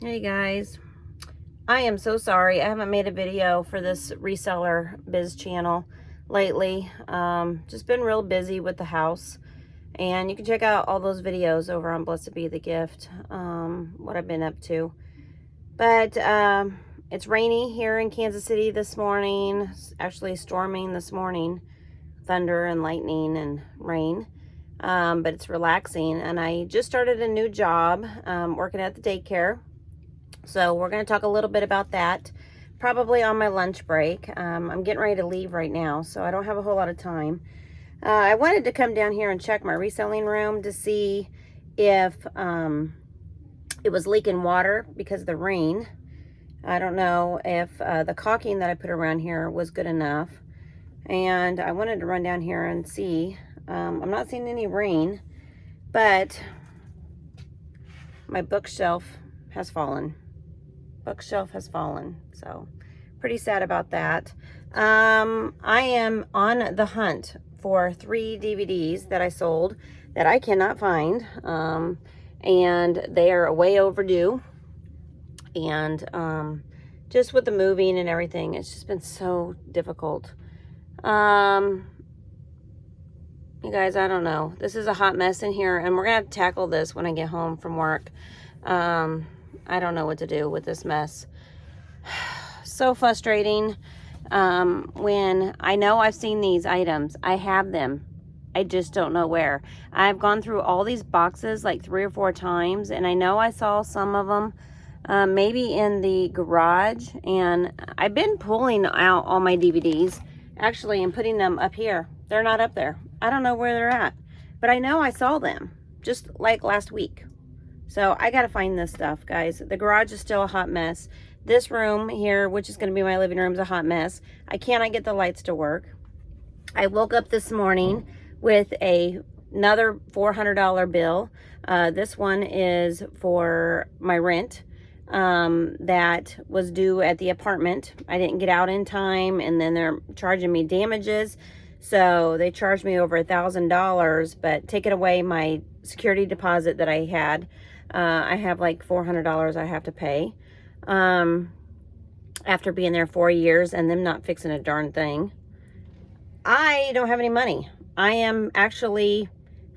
Hey guys, I am so sorry I haven't made a video for this reseller biz channel lately. Just been real busy with the house, and you can check out all those videos over on Blessed Be the Gift, what I've been up to. But it's rainy here in Kansas City this morning. It's actually storming this morning, thunder and lightning and rain. But it's relaxing, and I just started a new job working at the daycare. So we're going to talk a little bit about that, probably on my lunch break. I'm getting ready to leave right now, so I don't have a whole lot of time. I wanted to come down here and check my reselling room to see if it was leaking water because of the rain. I don't know if the caulking that I put around here was good enough. And I wanted to run down here and see. I'm not seeing any rain, but my bookshelf has fallen. So pretty sad about that. I am on the hunt for 3 DVDs that I sold that I cannot find, and they are way overdue. And just with the moving and everything, it's just been so difficult. You guys, I don't know. This is a hot mess in here, and we're gonna have to tackle this when I get home from work. I don't know what to do with this mess. So frustrating. When I know I've seen these items, I have them, I just don't know where. I've gone through all these boxes like 3 or 4 times, and I know I saw some of them maybe in the garage, and I've been pulling out all my DVDs actually and putting them up here. They're not up there. I don't know where they're at, but I know I saw them just like last week. So I got to find this stuff, guys. The garage is still a hot mess. This room here, which is going to be my living room, is a hot mess. I cannot get the lights to work. I woke up this morning with another $400 bill. This one is for my rent that was due at the apartment. I didn't get out in time, and then they're charging me damages. So they charged me over $1,000, but taking away my security deposit that I had. I have like $400 I have to pay after being there 4 years and them not fixing a darn thing. I don't have any money. I am actually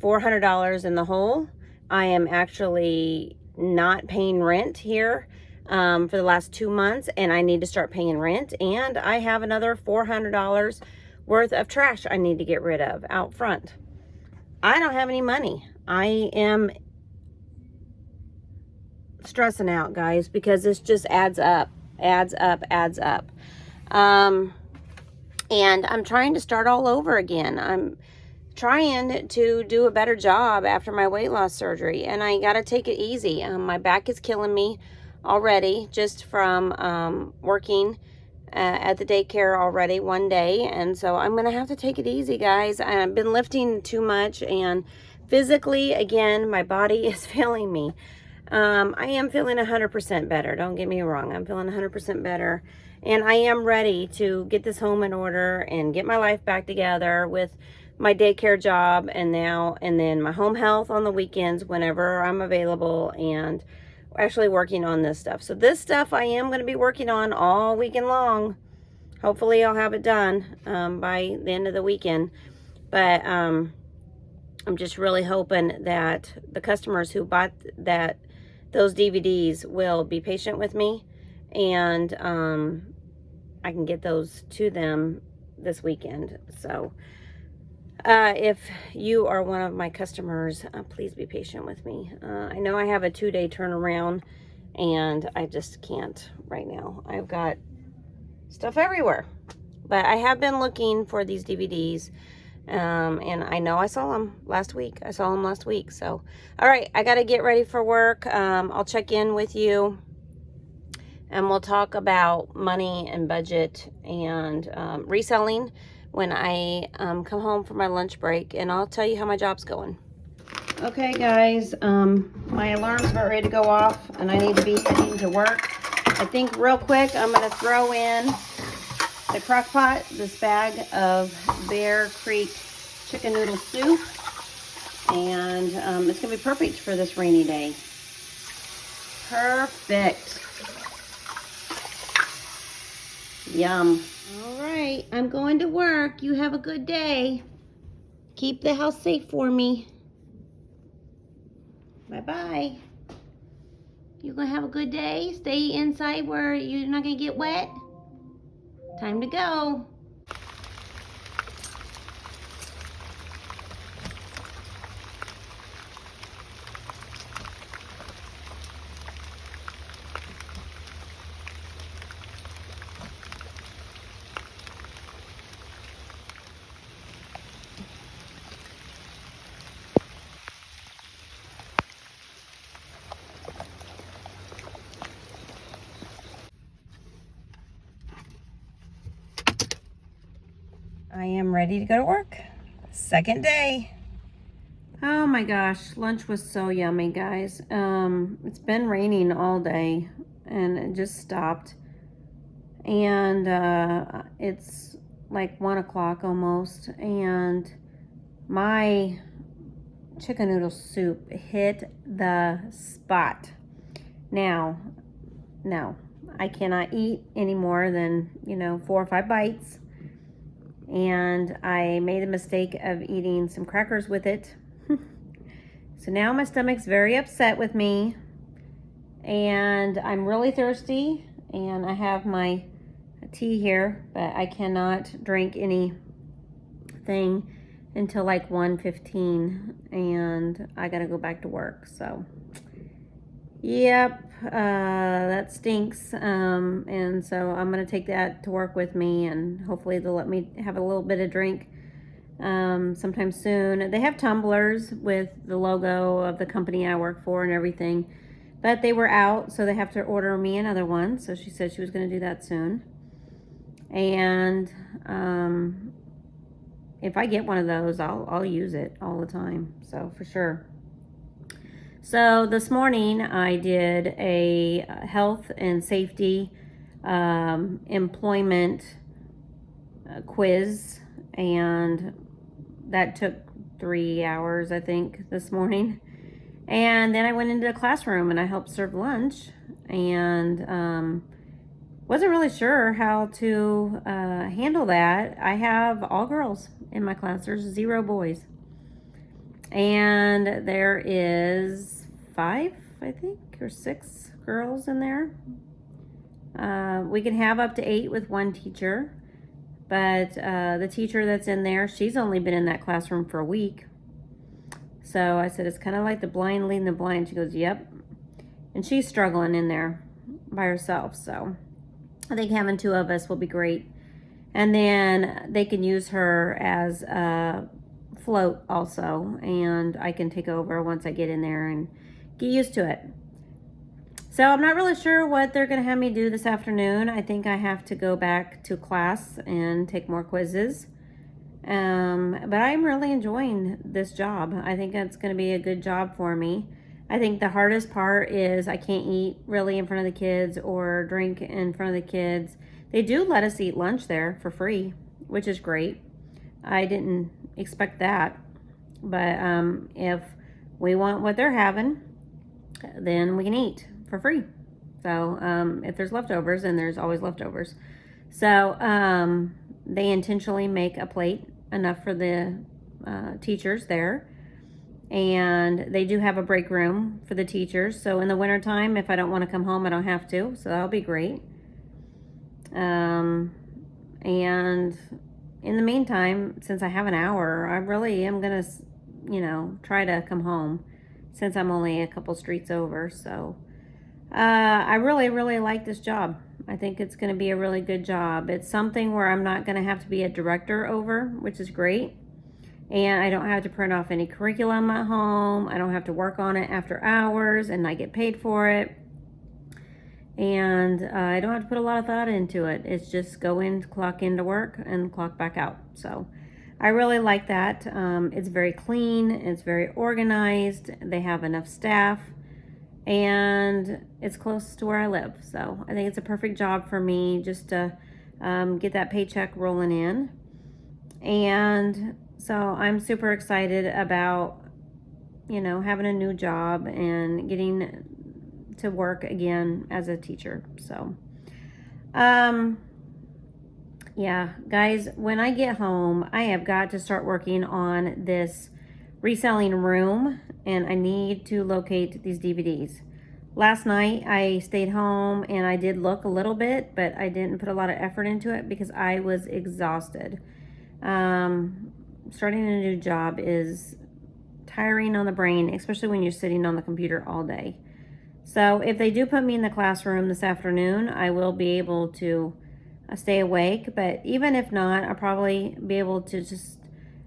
$400 in the hole. I am actually not paying rent here for the last 2 months, and I need to start paying rent. And I have another $400 worth of trash I need to get rid of out front. I don't have any money. I am stressing out, guys, because this just adds up. And I'm trying to start all over again. I'm trying to do a better job after my weight loss surgery, and I gotta take it easy. My back is killing me already just from working at the daycare already one day, and so I'm gonna have to take it easy, guys. I've been lifting too much, and physically, again, my body is failing me. I am feeling 100% better. Don't get me wrong. I'm feeling 100% better. And I am ready to get this home in order and get my life back together with my daycare job and then my home health on the weekends whenever I'm available, and actually working on this stuff. So this stuff I am going to be working on all weekend long. Hopefully I'll have it done by the end of the weekend. But I'm just really hoping that the customers who bought those DVDs will be patient with me, and I can get those to them this weekend. So if you are one of my customers, please be patient with me. I know I have a 2-day turnaround, and I just can't right now. I've got stuff everywhere, but I have been looking for these DVDs. And I know I saw them last week. So, all right, I got to get ready for work. I'll check in with you, and we'll talk about money and budget and reselling when I come home for my lunch break, and I'll tell you how my job's going. Okay, guys, my alarm's about ready to go off, and I need to be heading to work. I think real quick, I'm going to throw in the crock pot, this bag of Bear Creek chicken noodle soup, and it's gonna be perfect for this rainy day. Perfect. Yum. All right, I'm going to work. You have a good day. Keep the house safe for me. Bye-bye. You gonna have a good day? Stay inside where you're not gonna get wet? Time to go. I am ready to go to work. Second day. Oh my gosh, lunch was so yummy, guys. It's been raining all day and it just stopped. And it's like 1 o'clock almost, and my chicken noodle soup hit the spot. Now, no, I cannot eat any more than, 4 or 5 bites. And I made the mistake of eating some crackers with it. So now my stomach's very upset with me, and I'm really thirsty, and I have my tea here, but I cannot drink anything until like 1:15, and I gotta go back to work. So yep, that stinks. And so I'm gonna take that to work with me, and hopefully they'll let me have a little bit of drink sometime soon. They have tumblers with the logo of the company I work for and everything, but they were out, so they have to order me another one. So she said she was gonna do that soon. And if I get one of those, I'll use it all the time, so for sure. So this morning I did a health and safety employment quiz, and that took 3 hours, I think, this morning. And then I went into the classroom and I helped serve lunch, and wasn't really sure how to handle that. I have all girls in my class. There's 0 boys. And there is 5, I think, or 6 girls in there. We can have up to 8 with one teacher. But the teacher that's in there, she's only been in that classroom for a week. So I said, it's kind of like the blind leading the blind. She goes, yep. And she's struggling in there by herself. So I think having 2 of us will be great. And then they can use her as a float also, and I can take over once I get in there and get used to it. So I'm not really sure what they're going to have me do this afternoon. I think I have to go back to class and take more quizzes. But I'm really enjoying this job. I think it's going to be a good job for me. I think the hardest part is I can't eat really in front of the kids or drink in front of the kids. They do let us eat lunch there for free, which is great. I didn't expect that. But if we want what they're having, then we can eat for free. So if there's leftovers, then there's always leftovers. So they intentionally make a plate enough for the teachers there. And they do have a break room for the teachers. So in the wintertime, if I don't want to come home, I don't have to. So that'll be great. And in the meantime, since I have an hour, I really am going to, try to come home since I'm only a couple streets over. So I really, really like this job. I think it's going to be a really good job. It's something where I'm not going to have to be a director over, which is great. And I don't have to print off any curriculum at home. I don't have to work on it after hours and not get paid for it. And I don't have to put a lot of thought into it. It's just go in, clock into work, and clock back out. So I really like that. It's very clean. It's very organized. They have enough staff. And it's close to where I live. So I think it's a perfect job for me just to get that paycheck rolling in. And so I'm super excited about, having a new job and getting to work again as a teacher. So, yeah, guys, when I get home, I have got to start working on this reselling room, and I need to locate these DVDs. Last night, I stayed home and I did look a little bit, but I didn't put a lot of effort into it because I was exhausted. Starting a new job is tiring on the brain, especially when you're sitting on the computer all day. So if they do put me in the classroom this afternoon, I will be able to stay awake. But even if not, I'll probably be able to just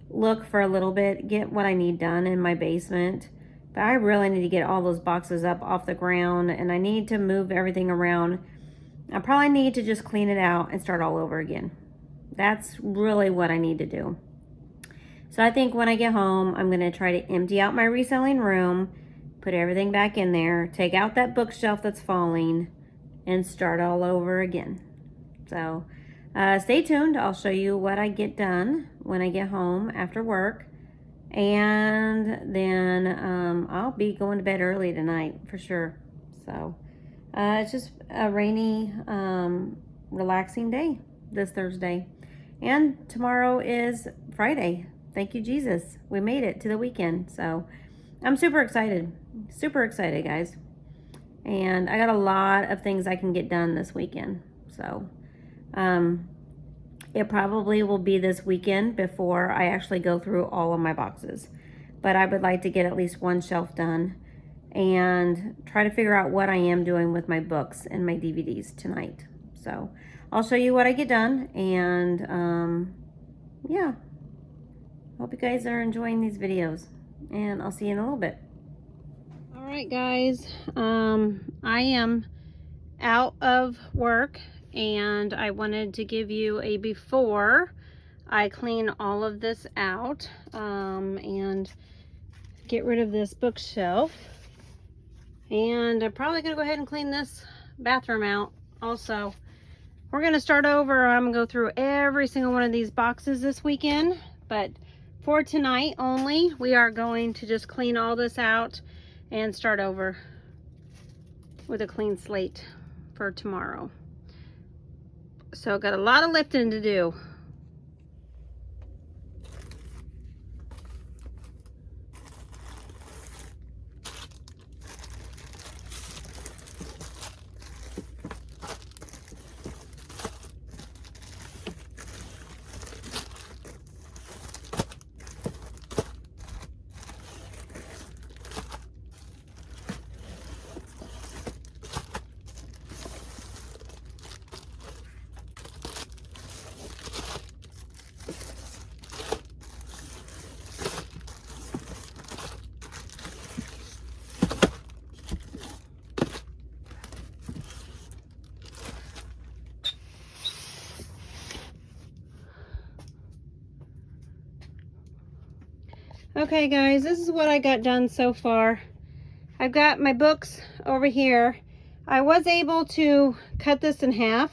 look for a little bit, get what I need done in my basement. But I really need to get all those boxes up off the ground, and I need to move everything around. I probably need to just clean it out and start all over again. That's really what I need to do. So I think when I get home, I'm going to try to empty out my reselling room, put everything back in there, take out that bookshelf that's falling, and start all over again. So stay tuned. I'll show you what I get done when I get home after work. And then I'll be going to bed early tonight for sure. So it's just a rainy, relaxing day this Thursday. And tomorrow is Friday. Thank you, Jesus. We made it to the weekend. So I'm super excited. Super excited, guys. And I got a lot of things I can get done this weekend. So it probably will be this weekend before I actually go through all of my boxes. But I would like to get at least one shelf done and try to figure out what I am doing with my books and my DVDs tonight. So I'll show you what I get done, and yeah. Hope you guys are enjoying these videos, and I'll see you in a little bit. All right, guys. I am out of work, and I wanted to give you a before I clean all of this out, and get rid of this bookshelf. And I'm probably gonna go ahead and clean this bathroom out also. We're gonna start over. I'm gonna go through every single one of these boxes this weekend, but for tonight only, we are going to just clean all this out and start over with a clean slate for tomorrow. So got a lot of lifting to do. Okay, guys, this is what I got done so far. I've got my books over here. I was able to cut this in half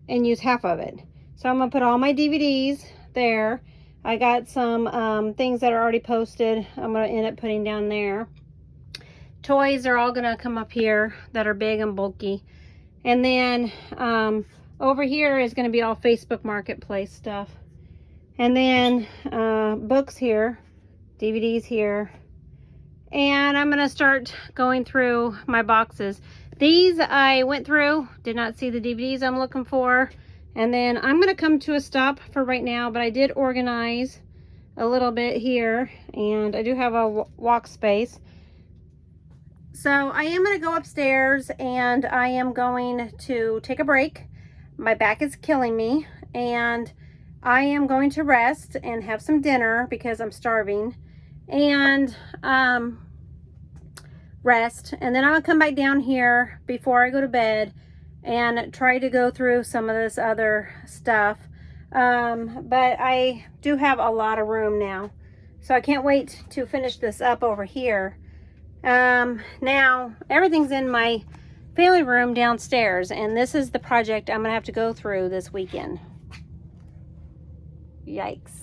and use half of it. So I'm gonna put all my DVDs there. I got some things that are already posted. I'm gonna end up putting down there. Toys are all gonna come up here that are big and bulky. And then over here is gonna be all Facebook Marketplace stuff. And then books here, DVDs here. And I'm gonna start going through my boxes. These I went through, did not see the DVDs I'm looking for. And then I'm gonna come to a stop for right now, but I did organize a little bit here, and I do have a walk space. So I am gonna go upstairs, and I am going to take a break. My back is killing me, and I am going to rest and have some dinner because I'm starving, and rest. And then I'm gonna come back down here before I go to bed and try to go through some of this other stuff. But I do have a lot of room now, so I can't wait to finish this up over here. Now everything's in my family room downstairs, and this is the project I'm gonna have to go through this weekend. Yikes.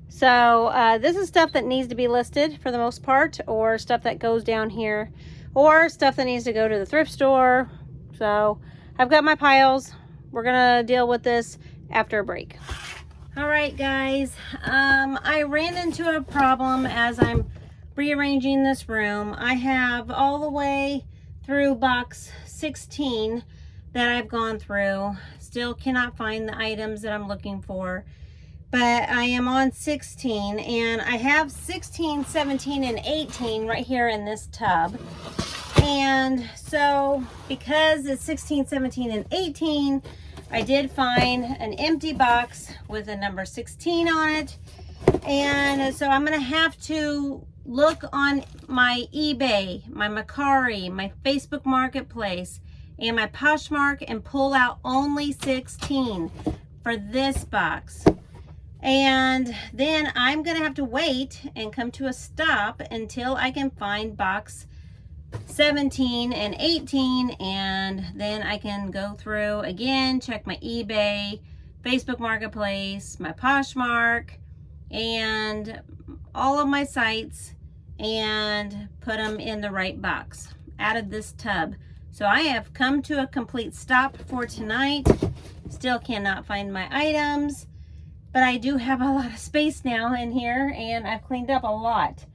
So this is stuff that needs to be listed for the most part, or stuff that goes down here, or stuff that needs to go to the thrift store. So I've got my piles. We're gonna deal with this after a break. All right, guys, I ran into a problem as I'm rearranging this room. I have all the way through box 16 that I've gone through. Still cannot find the items that I'm looking for, but I am on 16, and I have 16, 17, and 18 right here in this tub. And so because it's 16, 17, and 18, I did find an empty box with a number 16 on it. And so I'm gonna have to look on my eBay, my Mercari, my Facebook Marketplace, and my Poshmark and pull out only 16 for this box. And then I'm gonna have to wait and come to a stop until I can find box 17 and 18, and then I can go through again, check my eBay, Facebook Marketplace, my Poshmark, and all of my sites, and put them in the right box out of this tub. So I have come to a complete stop for tonight. Still cannot find my items, but I do have a lot of space now in here, and I've cleaned up a lot.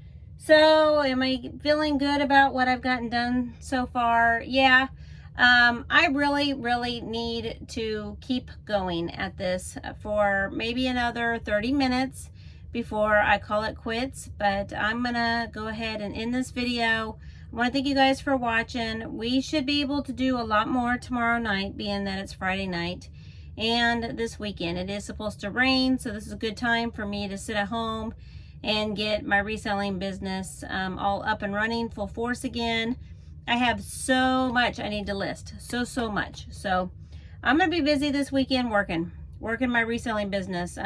So am I feeling good about what I've gotten done so far? Yeah. I really need to keep going at this for maybe another 30 minutes before I call it quits, but I'm gonna go ahead and end this video. I want to thank you guys for watching. We should be able to do a lot more tomorrow night, being that it's Friday night, and this weekend. It is supposed to rain, so this is a good time for me to sit at home and get my reselling business all up and running full force again. I have so much I need to list, so much. So I'm gonna be busy this weekend working my reselling business.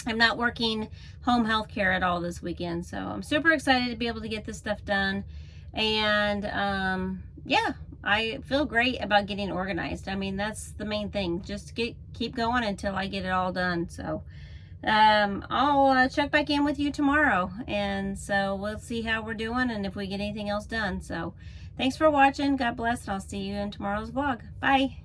I'm not working home health care at all this weekend, so I'm super excited to be able to get this stuff done. And yeah, I feel great about getting organized. I mean, that's the main thing. Just keep going until I get it all done. So I'll check back in with you tomorrow, and so we'll see how we're doing and if we get anything else done. So thanks for watching. God bless, and I'll see you in tomorrow's vlog. Bye.